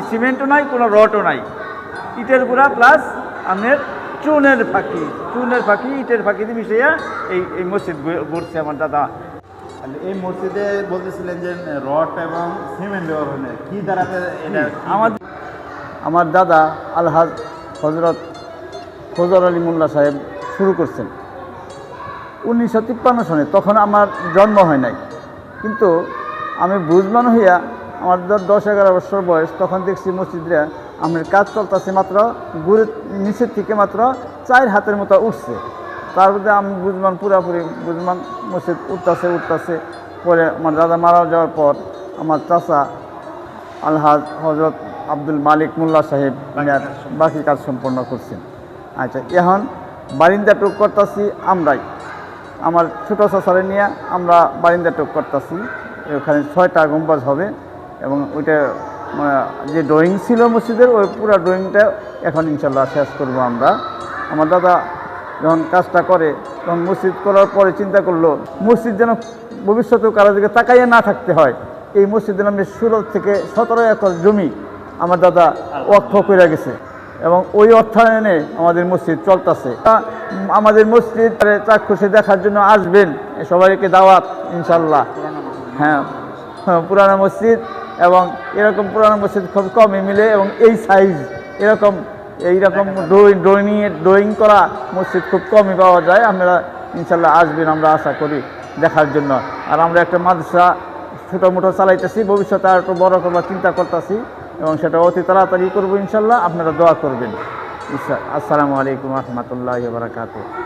সিমেন্টও নাই, কোনো রডও নাই, ইটের গুঁড়া প্লাস আপনার চুনের ফাঁকি ইটের ফাঁকি দিয়ে মিশিয়ে এই মসজিদ গড়ছে আমার দাদা। এই মসজিদে বলতেছিলেন যে রড এবং সিমেন্ট দেওয়া হবে, কি দ্বারাতে এটা? আমার দাদা আলহাজ হজরত ফজর আলী মোল্লা সাহেব শুরু করছেন 1953 সনে। তখন আমার জন্ম হয় নাই, কিন্তু আমি বুঝমান হইয়া আমার 10-11 বছর বয়স, তখন দেখছি মসজিদরা আমার কাজ চলতেছে, মাত্র গুড়ের নিচের থেকে মাত্র 4 হাতের মতো উঠছে। তার মধ্যে আমি বুঝমান পুরাপুরি বুঝমান মসজিদ উঠতেছে। পরে আমার দাদা মারা যাওয়ার পর আমার চাচা আলহাজ হজরত আব্দুল মালিক মোল্লা সাহেব বাকি কাজ সম্পন্ন করছেন। আচ্ছা, এখন বারিন্দা টুক করতেছি আমরাই, আমার ছোটো চাচারে নিয়ে আমরা বারিন্দা টুক করতেছি। ওখানে 6টা গম্বুজ হবে এবং ওইটা যে ড্রয়িং ছিল মসজিদের, ওই পুরো ড্রয়িংটা এখন ইনশাল্লাহ শেষ করব আমরা। আমার দাদা যখন কাজটা করে, তখন মসজিদ করার পরে চিন্তা করলো মসজিদ যেন ভবিষ্যতেও কারো দিকে তাকাইয়ে না থাকতে হয়। এই মসজিদের নামে 16 থেকে 17 একর জমি আমার দাদা ওয়াকফ করে গেছে এবং ওই অর্থায়নে আমাদের মসজিদ চলতেছে। আমাদের মসজিদ চাক্ষুষে দেখার জন্য আসবেন, সবাইকে দাওয়াত ইনশাল্লাহ। হ্যাঁ, পুরানো মসজিদ এবং এরকম পুরানো মসজিদ খুব কমই মিলে এবং এই সাইজ এইরকম ড্রয়িং করা মসজিদ খুব কমই পাওয়া যায়। আপনারা ইনশাল্লাহ আসবেন, আমরা আশা করি দেখার জন্য। আর আমরা একটা মাদ্রাসা ছোটো মোটো চালাইতেছি, ভবিষ্যতে আর একটু বড় করবার চিন্তা করতেছি এবং সেটা অতি তাড়াতাড়ি করবো ইনশাল্লাহ। আপনারা দোয়া করবেন। আসসালামু আলাইকুম রহমতুল্লাহি ওয়া বারাকাতুহু।